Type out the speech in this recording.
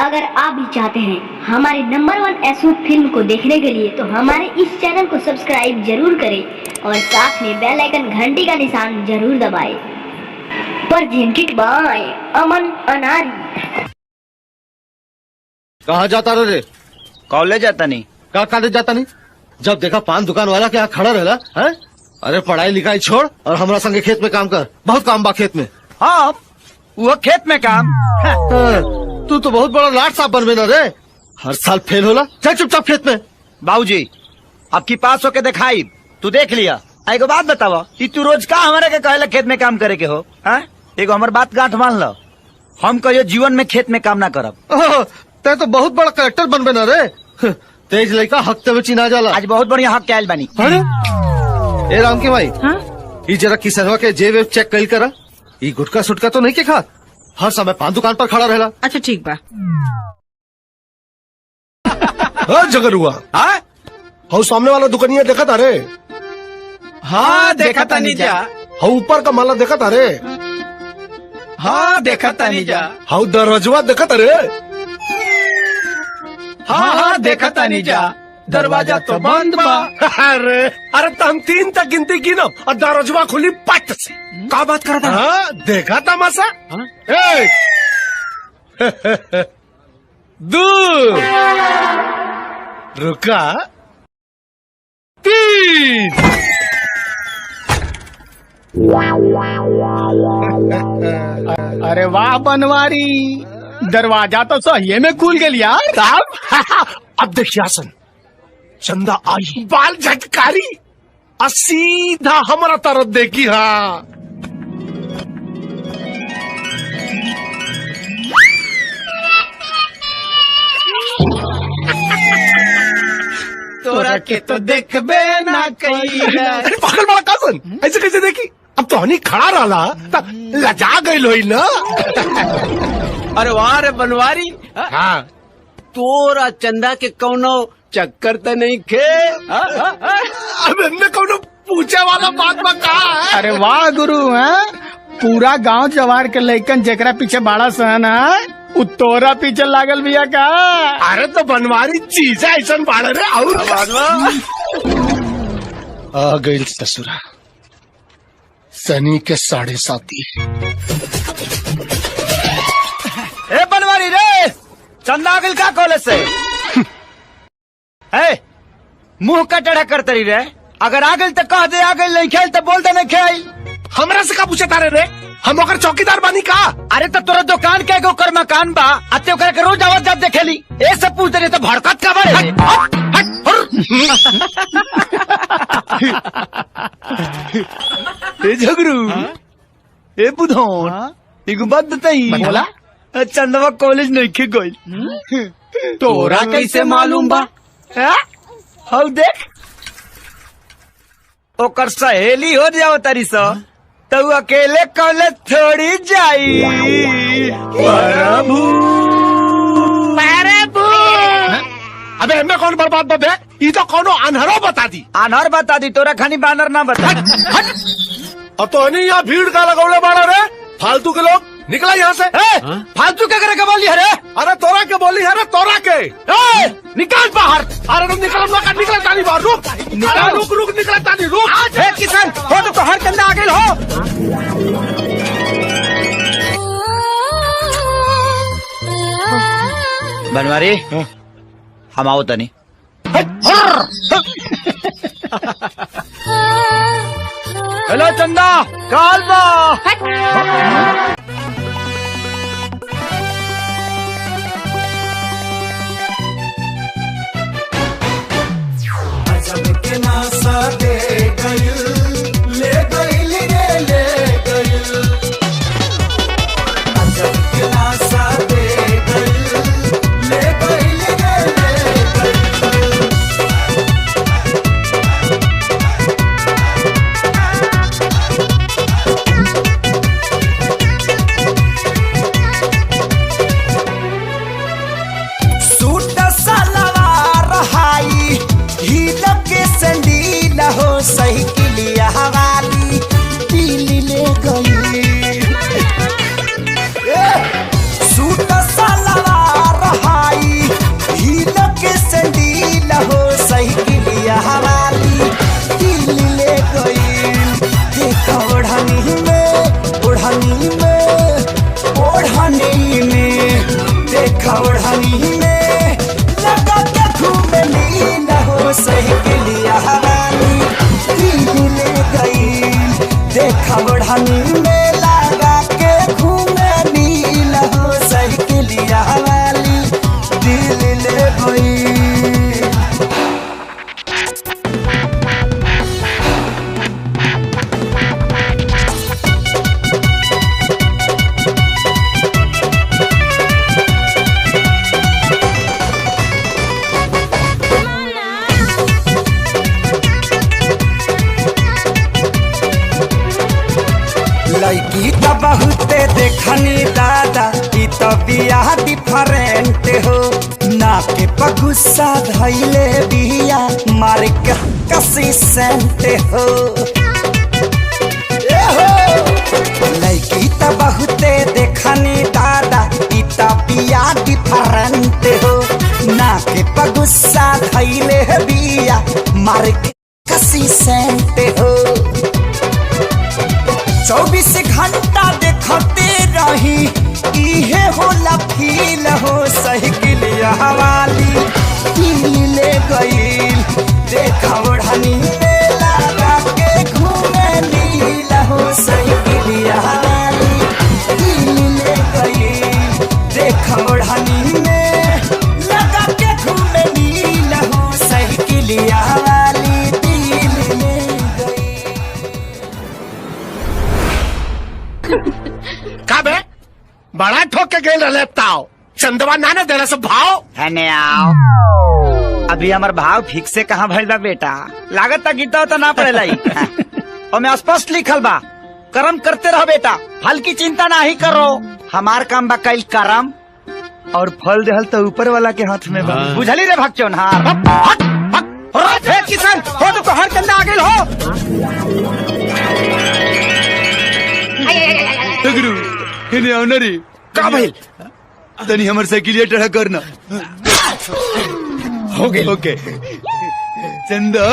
अगर आप भी चाहते हैं हमारे नंबर 1 एसओ फिल्म को देखने के लिए तो हमारे इस चैनल को सब्सक्राइब जरूर करें और साथ में बेल आइकन घंटी का निशान जरूर दबाएं। प्रेजेंटेड बाय अमन अनारी। कहाँ जाता रे? कॉलेज जाता नहीं। कहाँ कॉलेज जाता नहीं? जब देखा पान दुकान वाला के यहाँ खड़ा रहला है? अरे पढ़ाई लिखाई छोड़ और हमारा संगे खेत में काम कर, बहुत काम बा खेत में। हाँ वो खेत में काम। तू तो बहुत बड़ा लाट साहब बनबे ना रे, हर साल फेल होला। चल चुपचाप खेत में। बाबूजी अब की पास होके दिखाई, तू देख लिया। एगो बात बतावा, तू रोज का हमारे के कहेला खेत में काम करे के हो? एगो हमार बात गांठ मान लो, हम कहियो जीवन में खेत में काम ना करब। ते तो बहुत बड़ा कलेक्टर बनबे ना रे, तेज लड़का हफ्ते में चिन्हा जाला। आज बहुत बढ़िया हक के आयल बानी। ए राम के भाई, ये जरा किसनवा के जेब चेक कल करा, ये गुटका सुटका तो नहीं के खा, हर समय पान दुकान पर खड़ा रहला। अच्छा ठीक बा। जगर हुआ हाउ सामने वाला दुकानिया देखा था रे? हाँ देखा था नहीं जा। हाउ ऊपर का माला देखा था रे? हाँ देखा था नहीं जा। हाउ दरवाजा देखा था रे? हाँ देखा था नहीं जा। दरवाजा तो बंद बा। अरे तुम 3 तक गिनती की ना और दरवाजा खुली पट से। का बात कर रहा था? देखा था मासा? 2 रुका 3। अरे वाह बनवारी, दरवाजा तो सही में खुल गया यार। साहब अब देखिए आसन, चंदा आई बाल झटकारी और सीधा हमारा तरफ देखी। हाँ तोरा के तो देखबे ना कही। पागल बड़ा कासन, ऐसे कैसे देखी? अब तो हनी खड़ा रहा लजा गई लोई ना। अरे वाह रे बनवारी, हाँ तोरा चंदा के कौनो चक्कर तो नहीं खे। अब इनमें कौन पूछे वाला बात में कहा है? अरे वाह गुरु है, पूरा गांव जवार के लइकन जेकरा पीछे बाड़ा सहन है, उ तोरा पीछे लागल बिया का। अरे तो बनवारी चीज ऐसा बाड़ा रे। और आ गई ससुरा सनी के 7:30। ए बनवारी रे, चंदा आगिल का कॉलेज से? मुंह का टेढ़ा करते रही रे, अगर आगिल तो कह दे आगिल, नहीं खेल तो बोल दे नहीं खेल। हमरा से का पूछे तारे रे? हम ओकर चौकीदार बानी का? अरे तो तोरा दुकान के एगो कर मकान बा, अते ओकरा के रोज आवत जात देखेली, ए सब पूछ दे तो भड़कत का बड़े। ए झगरू, ए बुधौन, एगो बात बताई। बोला। चंदवा कॉलेज नहीं खे गई। तोरा कैसे मालूम बा? हम देख ओकर सहेली हो जाओ तारी सो, तो अकेले कॉलेज थोड़ी जाई। अबे हमें कौन बर्बाद बबे? ये तो कौनो अनहरो बता दी। अनहर बता दी, तोरा खानी बानर ना बता। अब तो नहीं यहाँ भीड़ का लगौले बाड़ा रे, फालतू के लोग निकला यहाँ से। फालतू क्या करे के बोली है? अरे तोरा के बोली है रे, तोरा के। निकाल बाहर। अरे तुम निकल तानी बाहर। रुक निकल तानी रुक। हे किसान, हो तो हर चंदा आगे हो। बनवारी हम आओ तनी। हेलो चंदा, काल बा। देखा ओढ़नी में लगा के घूमे नील हो सहेलिया वाली दिल ले गई। देखा ओढ़नी में लगा के घूमे नील हो सहेलिया वाली दिल ले गई। लड़की तो बहुते देखनी दादा ई तो बिया डिफरेंट हो। ना के पगुस्सा धैले बिया मार के कसी सेंट हो। ए हो लड़की तो बहुते देखनी दादा ई तो बिया डिफरेंट हो। ना के पगुस्सा धैले बिया मार के कसी सेंट हो। 24 घंटा देखते रही इहे होला फील हो सहेलिया वाली दिल ले गई। देखा ओढ़नी में लगा के घूमे नील हो सहेलिया वाली दिल ले गई। देखा ओढ़नी में लगा के घूमे नील हो सहेलिया वाली दिल ले गई। का बे बड़ा ठोक के गए रहताओ चंदवा ना देना सब भाव हने आओ। अभी हमार भाव ठीक से कहाँ भइल बा बेटा। लागत तक गीता तो ना पड़ेला और मैं स्पष्ट लिखल बा कर्म करते रहो बेटा फल की चिंता ना ही करो। हमार काम बा कईल कर्म और फल देहल तो ऊपर वाला के हाथ में बा। बुझली रे भक्चोन। हाँ किसान हो तो हर चंदा आ गइल हो। गुरु इन्हें ऑनरी का भइल तनी हमर साइकिलिया टढ़ा करना हो गए ओके चंदा